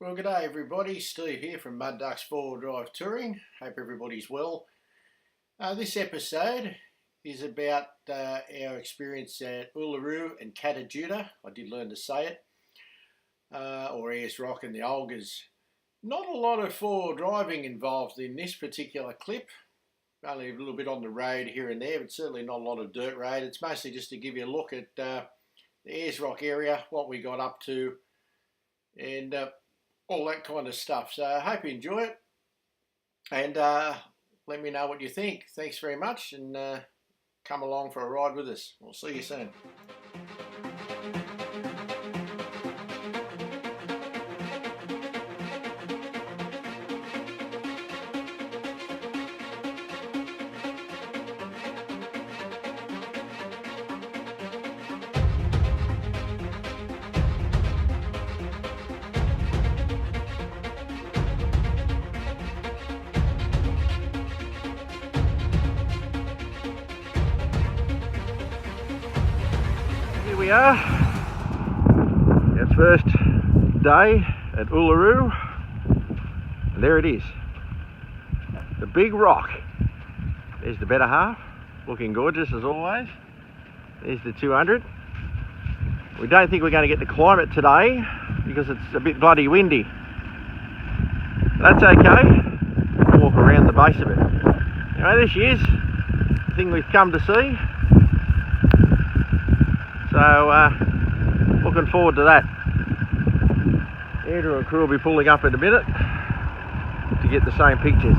Well, good day everybody. Steve here from Mud Ducks 4-wheel drive touring. Hope everybody's well. This episode is about our experience at Uluru and Kata Tjuta. I did learn to say it, or Ayers Rock and the Olgas. Not a lot of 4-wheel driving involved in this particular clip. Only a little bit on the road here and there, but certainly not a lot of dirt road. It's mostly just to give you a look at the Ayers Rock area, what we got up to, and all that kind of stuff. So I hope you enjoy it, and let me know what you think. Thanks very much, and come along for a ride with us. We'll see you soon. Here we are, our first day at Uluru, and there it is, the big rock. There's the better half, looking gorgeous as always. There's the 200. We don't think we're going to get to climb it today because it's a bit bloody windy. That's okay, we'll walk around the base of it. Anyway, there she is, the thing we've come to see. So, looking forward to that. Andrew and crew will be pulling up in a minute to get the same pictures.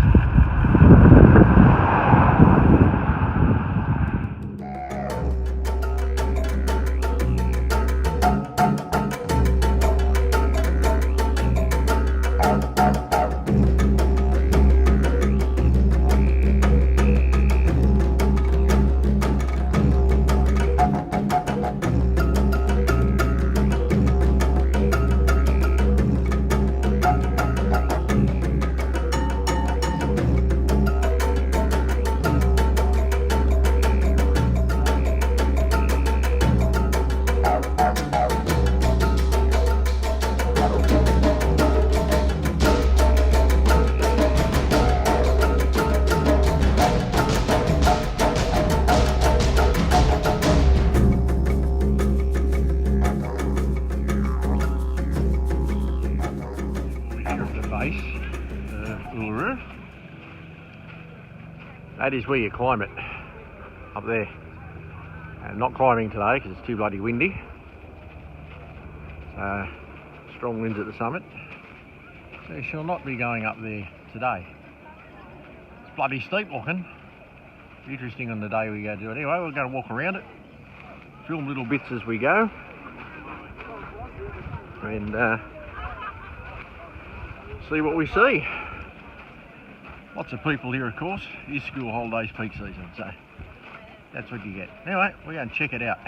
Uluru. That is where you climb it, up there. And not climbing today because it's too bloody windy. Strong winds at the summit. So we shall not be going up there today. It's bloody steep looking. Interesting on the day we go do it. Anyway, we're going to walk around it, film little bits as we go, and see what we see. Lots of people here, of course. It is school holidays, peak season, so that's what you get. Anyway, we're going to check it out.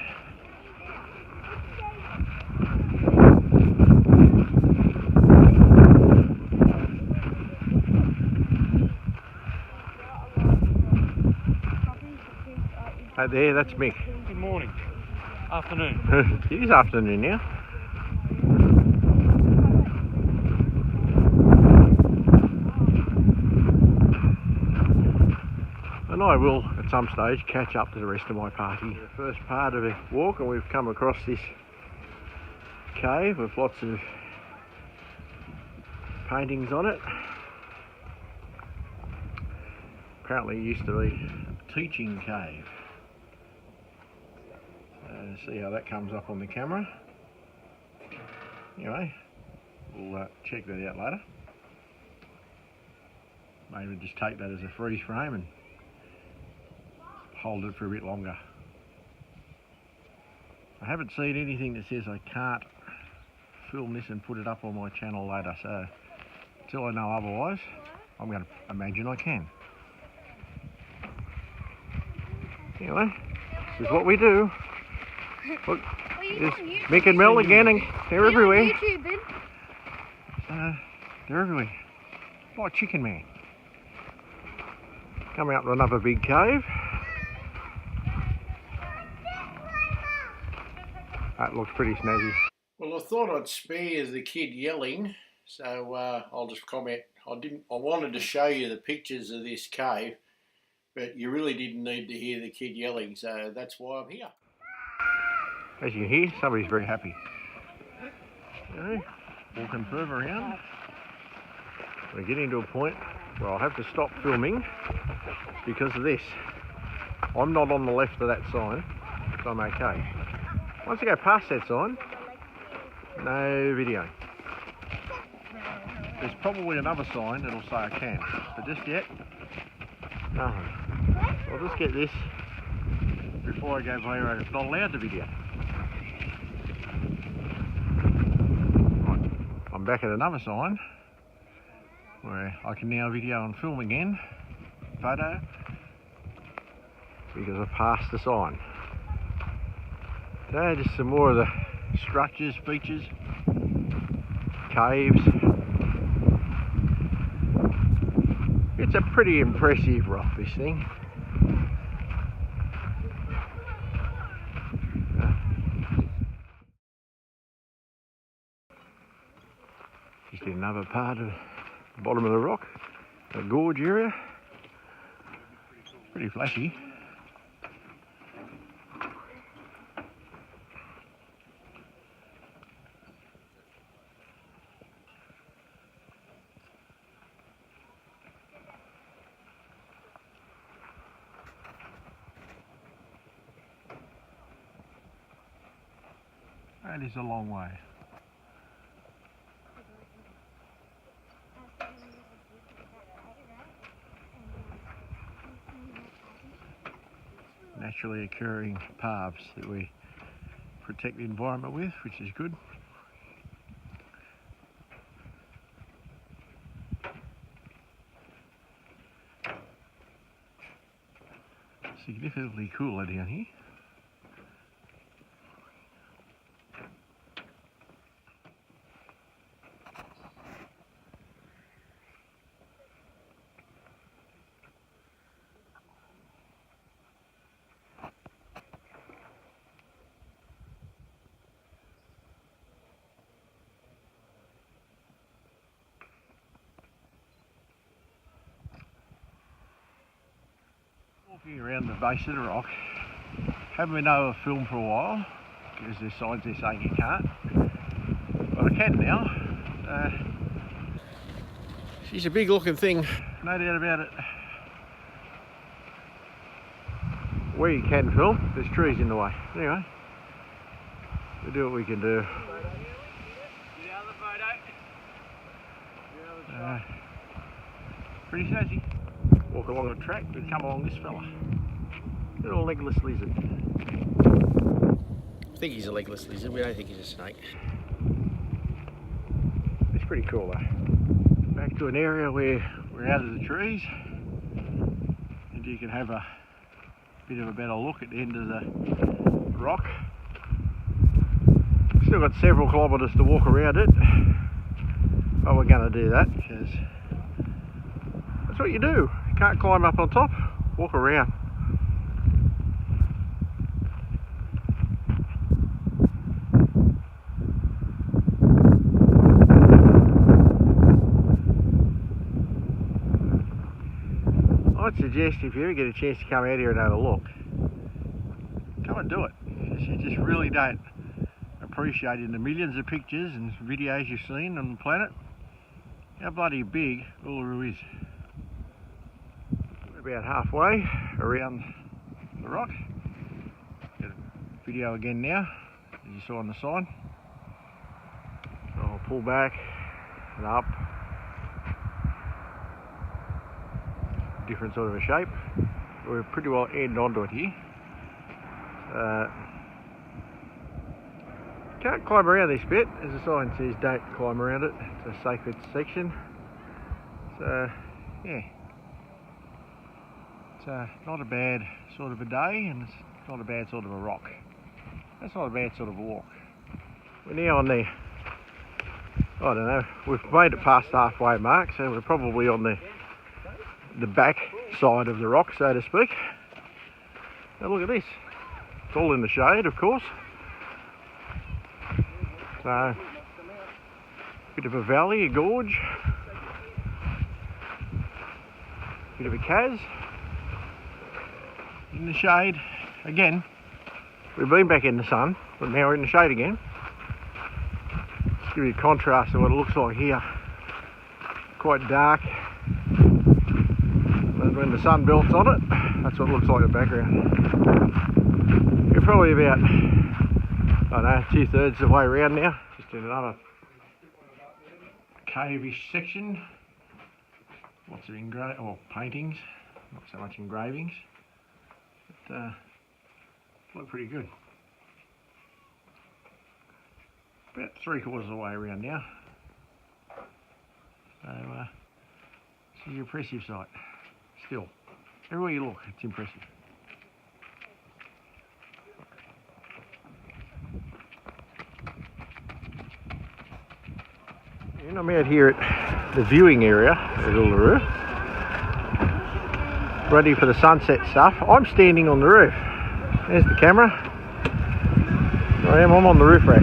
Right there, that's Mick. Good morning. Afternoon. It is afternoon now. And I will, at some stage, catch up to the rest of my party. The first part of a walk, and we've come across this cave with lots of paintings on it. Apparently it used to be a teaching cave. See how that comes up on the camera. Anyway, we'll check that out later. Maybe just take that as a freeze frame and hold it for a bit longer. I haven't seen anything that says I can't film this and put it up on my channel later, so until I know otherwise, I'm going to imagine I can. Anyway, this is what we do. Look, there's Mick and Mel again, and they're everywhere. They're everywhere. Like Chicken Man. Come out to another big cave. That looks pretty snazzy. Well, I thought I'd spare the kid yelling So I'll just comment. I wanted to show you the pictures of this cave, but you really didn't need to hear the kid yelling, so that's why I'm here. As you can hear, somebody's very happy. Okay, walking further around. We're getting to a point where I'll have to stop filming because of this. I'm not on the left of that sign, so I'm okay. Once I go past that sign, no video. There's probably another sign that'll say I can, but just yet, nothing. I'll just get this before I go where I'm not allowed to video. Right, I'm back at another sign where I can now video and film again, photo, because I passed the sign. So just some more of the structures, features, caves. It's a pretty impressive rock, this thing. Just in another part of the bottom of the rock, the gorge area. Pretty flashy. That is a long way. Naturally occurring paths that we protect the environment with, which is good. Significantly cooler down here. Walking around the base of the rock, haven't been able to film for a while because there's signs there saying you can't, but I can now. She's a big looking thing, no doubt about it. Where you can film, there's trees in the way. Anyway, we'll do what we can do. Pretty snazzy. Walk along the track, we come along this fella. Little legless lizard. I think he's a legless lizard, we don't think he's a snake. It's pretty cool though. Back to an area where we're out of the trees and you can have a bit of a better look at the end of the rock. Still got several kilometres to walk around it, but we're going to do that because that's what you do. You can't climb up on top, walk around. I'd suggest if you ever get a chance to come out here and have a look, come and do it, because you just really don't appreciate in the millions of pictures and videos you've seen on the planet how bloody big Uluru is. We're about halfway around the rock. Get a video again now, as you saw on the sign. So I'll pull back and up. Different sort of a shape. We're pretty well end onto it here. Can't climb around this bit, as the sign says don't climb around it, it's a sacred section. So yeah, it's not a bad sort of a day, and it's not a bad sort of a rock. That's not a bad sort of a walk. We're now on the, I don't know, we've made it past the halfway mark, so we're probably on the back side of the rock, so to speak. Now look at this. It's all in the shade, of course. So Bit of a valley, a gorge. Bit of a chasm. In the shade. Again, we've been back in the sun, but now we're in the shade again. Just give you a contrast of what it looks like here. Quite dark. And when the sun belts on it, that's what it looks like in the background. We're probably about, I don't know, 2/3 of the way around now. Just in another cave-ish section. Lots of paintings, not so much engravings. But look pretty good. About 3/4 of the way around now. So it's an impressive sight. Still, everywhere you look, it's impressive. And I'm out here at the viewing area at Uluru, ready for the sunset stuff. I'm standing on the roof. There's the camera. I'm on the roof rack.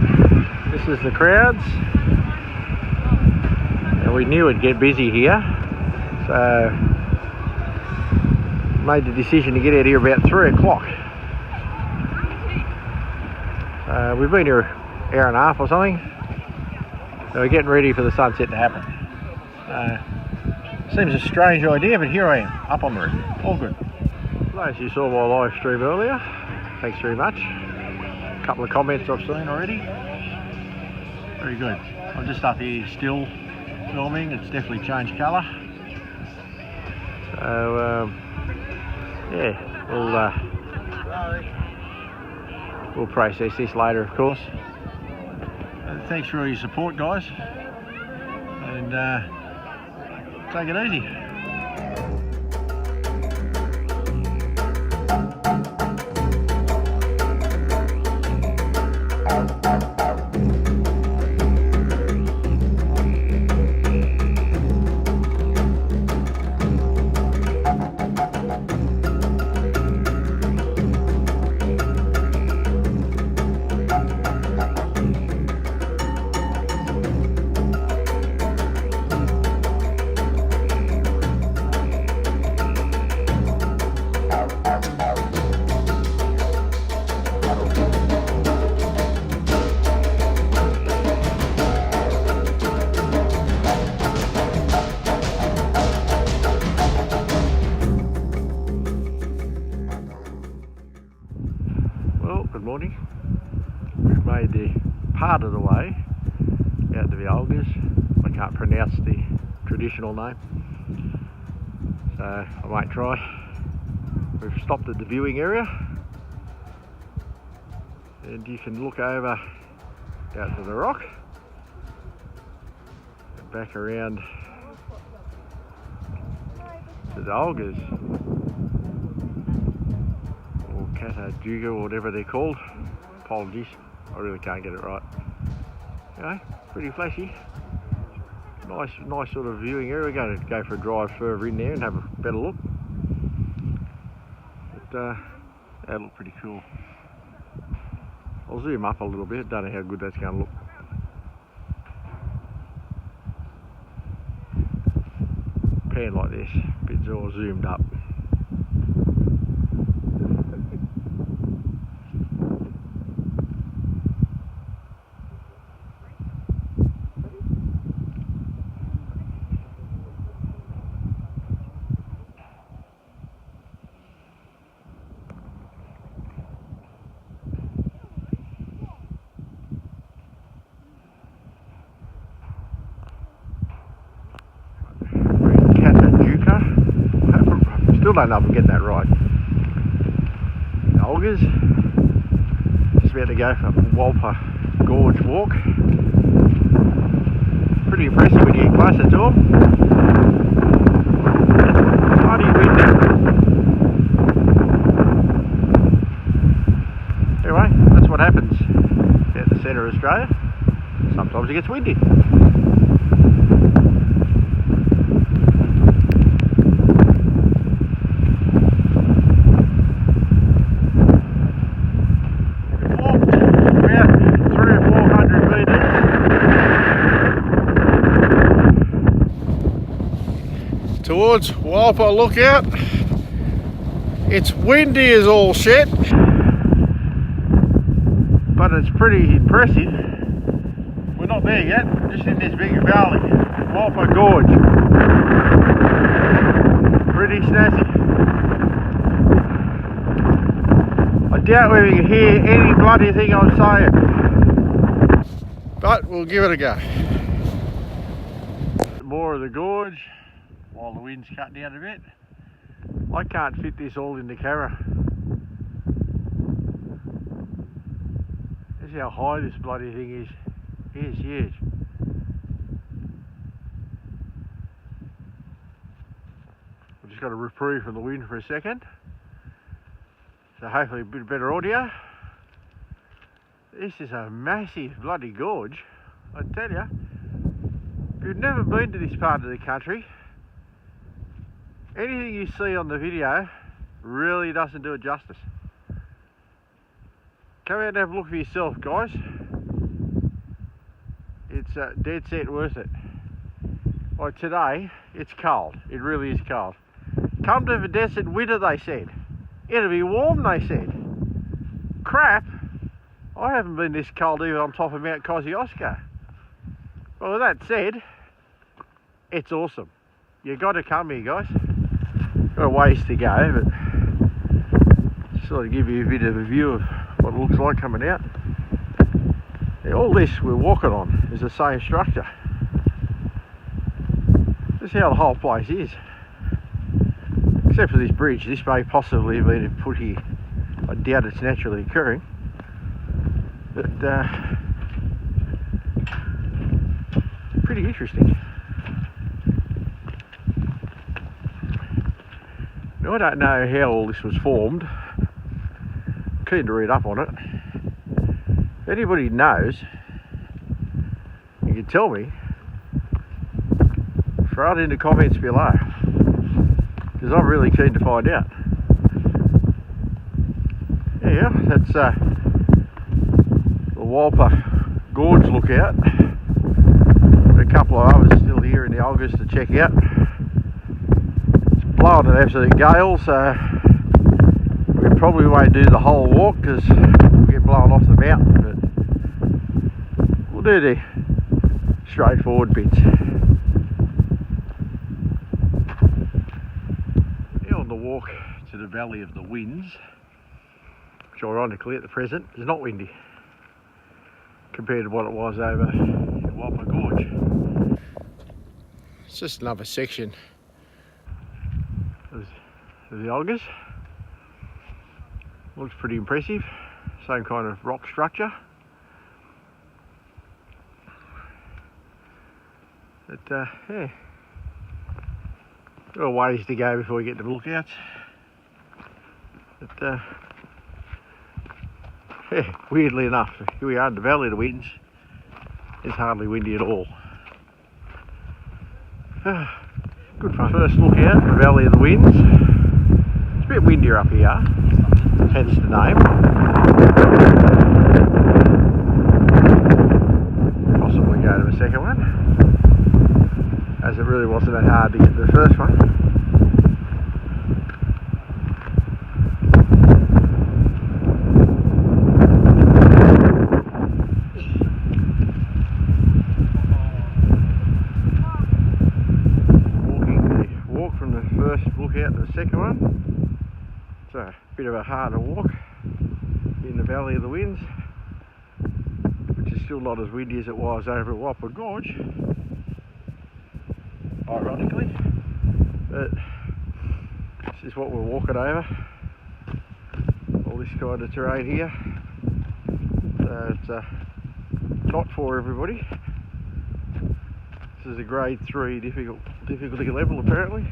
This is the crowds. And we knew it'd get busy here, so made the decision to get out here about 3 o'clock. We've been here an hour and a half or something. So we're getting ready for the sunset to happen. Seems a strange idea, but here I am, up on the roof. All good. Those who saw my live stream earlier, thanks very much. A couple of comments I've seen already. Very good. I'm just up here still filming. It's definitely changed colour. So yeah, we'll process this later, of course. Thanks for all your support, guys, and take it easy. Good morning. We've made the part of the way out to the Gorges. I can't pronounce the traditional name, so I might try. We've stopped at the viewing area, and you can look over out to the rock and back around to the Gorges. Kata Tjuta, or whatever they're called. Apologies, I really can't get it right. Okay, pretty flashy. Nice sort of viewing area. We're going to go for a drive further in there and have a better look. But that looked pretty cool. I'll zoom up a little bit. Don't know how good that's going to look. Pan like this, bits all zoomed up. Still don't know if I'm getting that right. Gorges. Just about to go for a Walpa Gorge walk. Pretty impressive when you get closer to them. Bloody windy. Anyway, that's what happens out in the centre of Australia. Sometimes it gets windy. towards Walpa Lookout. It's windy as all shit, but it's pretty impressive. We're not there yet, just in this big valley, Walpa Gorge. Pretty snazzy. I doubt whether you can hear any bloody thing I'm saying, but we'll give it a go. More of the gorge while the wind's cutting down a bit. I can't fit this all in the camera. This is how high this bloody thing is. It's huge. I've just got a reprieve from the wind for a second. So hopefully a bit better audio. This is a massive bloody gorge, I tell you. If you've never been to this part of the country, anything you see on the video really doesn't do it justice. Come out and have a look for yourself, guys. It's dead set worth it. Like today, it's cold. It really is cold. Come to the desert winter, they said. It'll be warm, they said. Crap! I haven't been this cold even on top of Mount Kosciuszko. Well, with that said, it's awesome. You got to come here, guys. Got a ways to go, but just sort of give you a bit of a view of what it looks like coming out. Yeah, all this we're walking on is the same structure. This is how the whole place is. Except for this bridge. This may possibly have been put here. I doubt it's naturally occurring. But pretty interesting. Now, I don't know how all this was formed. I'm keen to read up on it. If anybody knows, you can tell me. Throw it in the comments below, because I'm really keen to find out. Yeah, that's the Walpa Gorge lookout. A couple of others still here in the Olgas to check out. It's blowing an absolute gale, so we probably won't do the whole walk because we'll get blown off the mountain, but we'll do the straightforward bits. Now on the walk to the Valley of the Winds, which ironically at the present is not windy compared to what it was over in Walpa Gorge. It's just another section of the Olgas. Looks pretty impressive. Same kind of rock structure. But yeah, got a ways to go before we get to the lookouts. But yeah, weirdly enough, here we are in the Valley of the Winds. It's hardly windy at all. Good fun. First look out, the Valley of the Winds. It's a bit windier up here, hence the name. Possibly go to the second one, as it really wasn't that hard to get to the first one. Out to the second one. It's a bit of a harder walk in the Valley of the Winds, which is still not as windy as it was over at Walpa Gorge, ironically, but this is what we're walking over, all this kind of terrain here. So it's not for everybody. This is a grade 3 difficulty level apparently.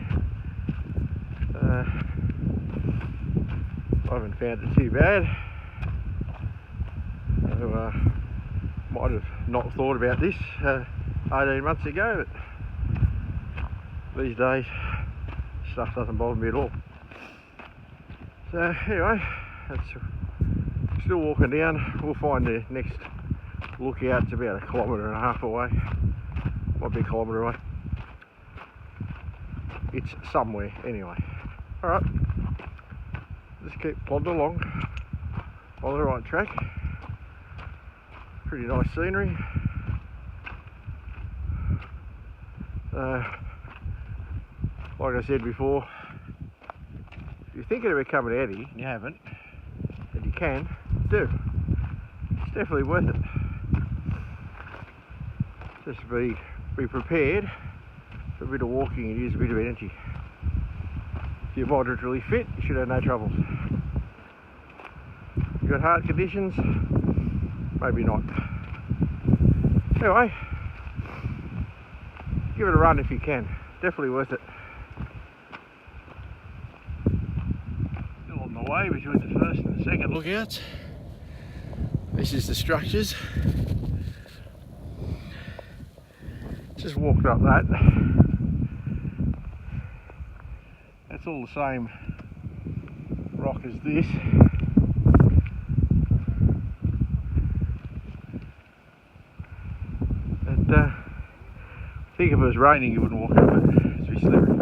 I haven't found it too bad. So, might have not thought about this 18 months ago, but these days stuff doesn't bother me at all. So anyway, that's still walking down. We'll find the next lookout. It's about 1.5 kilometres away. Might be a kilometre away. it's somewhere anyway. Alright, just keep plodding along on the right track. Pretty nice scenery. Like I said before, if you're thinking about coming out here and you haven't, and you can, do. It's definitely worth it. Just be prepared for a bit of walking and use a bit of energy. If you're moderately fit, you should have no troubles. If you've got heart conditions, maybe not. Anyway, give it a run if you can. Definitely worth it. Still on the way between the first and the second lookouts. This is the structures. Just walked up that. That's all the same rock as this. And I think if it was raining you wouldn't walk up it. It's very slippery.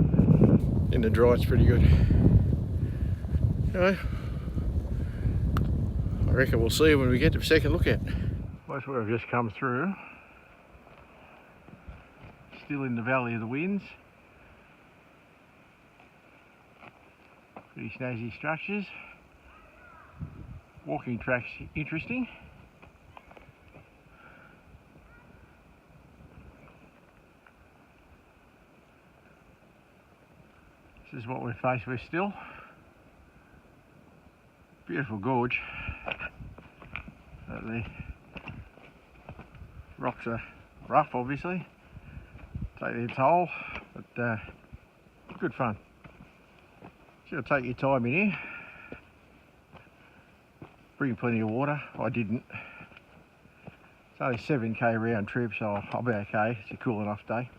In the dry it's pretty good. Anyway, I reckon we'll see when we get to the second lookout. That's where I've just come through. Still in the Valley of the Winds. Pretty snazzy structures. Walking tracks interesting. This is what we're faced with still. Beautiful gorge. The rocks are rough obviously. Take their toll, but good fun. Should take your time in here. Bring plenty of water. I didn't. It's only 7k round trip, so I'll be okay. It's a cool enough day.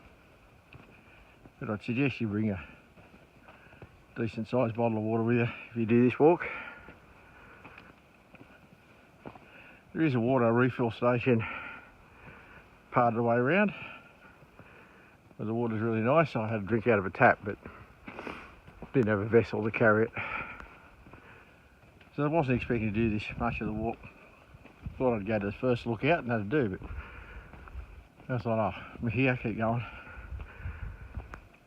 But I'd suggest you bring a decent sized bottle of water with you if you do this walk. There is a water refill station part of the way around. But the water's really nice, so I had a drink out of a tap, but didn't have a vessel to carry it. So I wasn't expecting to do this much of the walk. Thought I'd go to the first lookout and have to do, but I was like, oh, I'm here, keep going.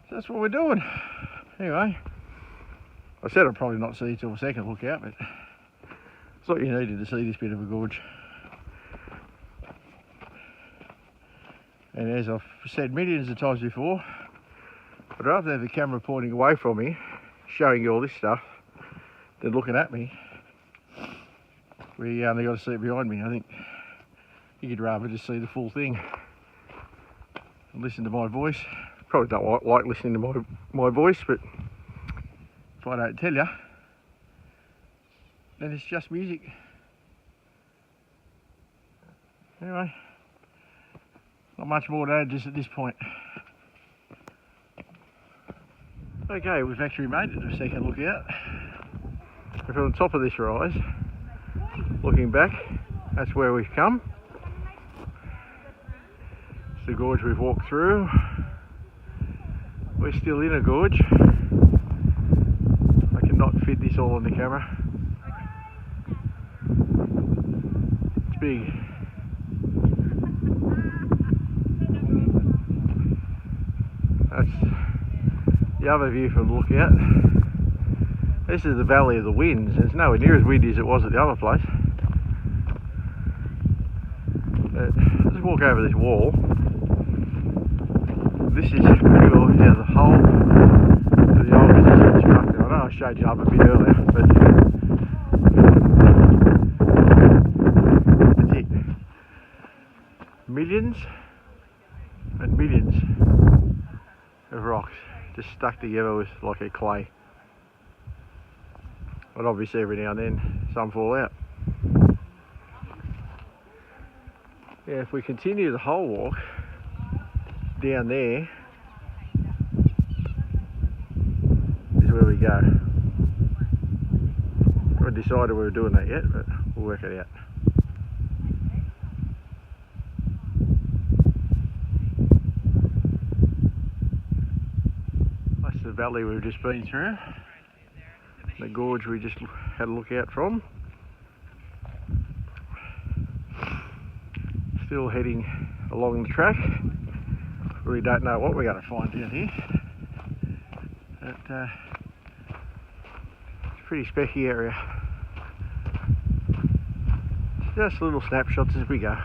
So that's what we're doing. Anyway, I said I'd probably not see you till the second lookout, but I thought you needed to see this bit of a gorge. And as I've said millions of times before, I'd rather have the camera pointing away from me, showing you all this stuff, than looking at me. We only got to see it behind me. I think you'd rather just see the full thing and listen to my voice. Probably don't like listening to my voice, but if I don't tell you, then it's just music. Anyway. Not much more to add just at this point. Okay, we've actually made it to the second lookout. We're from the top of this rise, looking back, that's where we've come. It's the gorge we've walked through. We're still in a gorge. I cannot fit this all on the camera. It's big. That's the other view from the lookout. This is the Valley of the Winds. It's nowhere near as windy as it was at the other place. Let's walk over this wall. This is pretty well as a whole to the old structure. I know I showed you up a bit earlier, but that's it. Millions and millions of rocks just stuck together with like a clay. But obviously every now and then some fall out. Yeah, if we continue the whole walk down there is where we go. I haven't decided we were doing that yet, but we'll work it out. Most of the valley we've just been through, the gorge we just had a look out from. Still heading along the track. Really don't know what we're going to find down here. But, it's a pretty specky area. Just little snapshots as we go.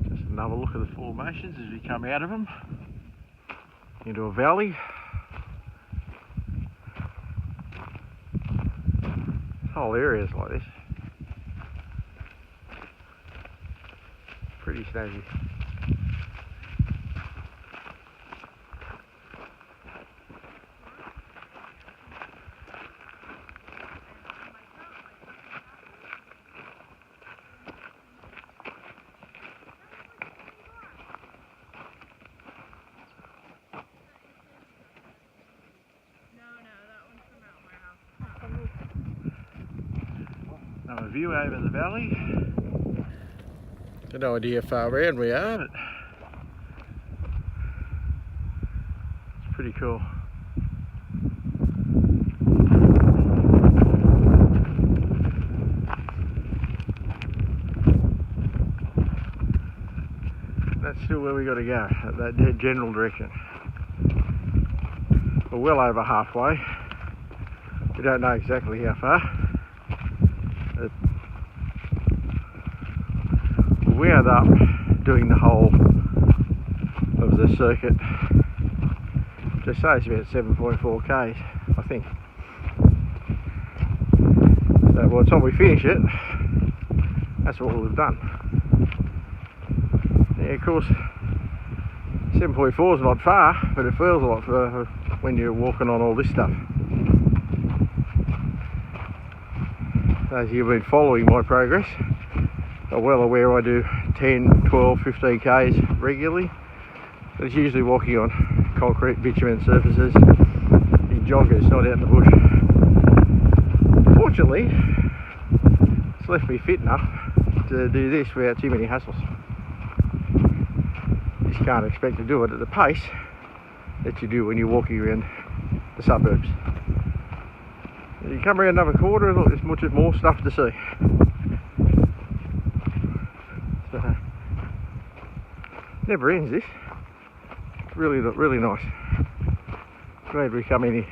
Just another look at the formations as we come out of them into a valley. This whole area is like this. Pretty snazzy. Now a view over the valley. Got no idea how far around we are, but it's pretty cool. That's still where we got to go, at that general direction. We're well over halfway. We don't know exactly how far. We ended up doing the whole of the circuit. Just say it's about 7.4 k's, I think. So by the time we finish it, that's what we've done. Yeah, of course, 7.4 is not far, but it feels a lot further when you're walking on all this stuff. Those of you who've been following my progress are well aware I do 10, 12, 15 k's regularly. But it's usually walking on concrete, bitumen surfaces, in joggers, not out in the bush. Fortunately, it's left me fit enough to do this without too many hassles. You just can't expect to do it at the pace that you do when you're walking around the suburbs. You come around another quarter, there's much more stuff to see. So, never ends this. It's really nice. Glad we come in here.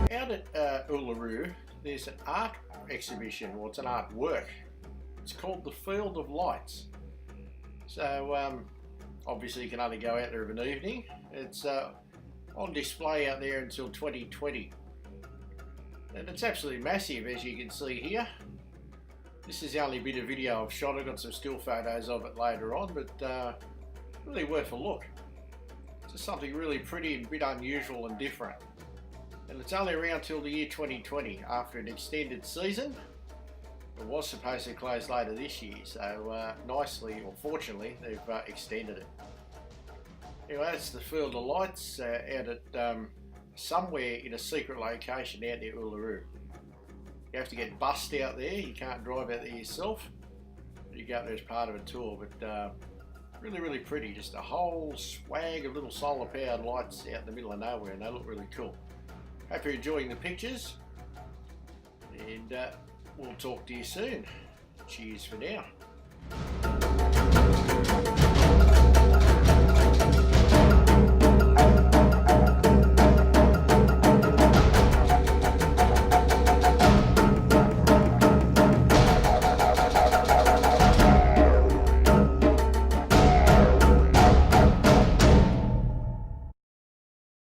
Out at Uluru, there's an art exhibition, or it's an artwork. It's called the Field of Lights. So obviously you can only go out there of an evening. It's on display out there until 2020. And it's absolutely massive, as you can see here. This is the only bit of video I've shot. I've got some still photos of it later on, but really worth a look. It's just something really pretty and a bit unusual and different. And it's only around till the year 2020 after an extended season. It was supposed to close later this year, so nicely, or fortunately, they've extended it. Anyway, that's the Field of Lights out at somewhere in a secret location out near Uluru. You have to get bussed out there, you can't drive out there yourself. You go out there as part of a tour, but really pretty. Just a whole swag of little solar powered lights out in the middle of nowhere, and they look really cool. Hope you're enjoying the pictures, and we'll talk to you soon. Cheers for now.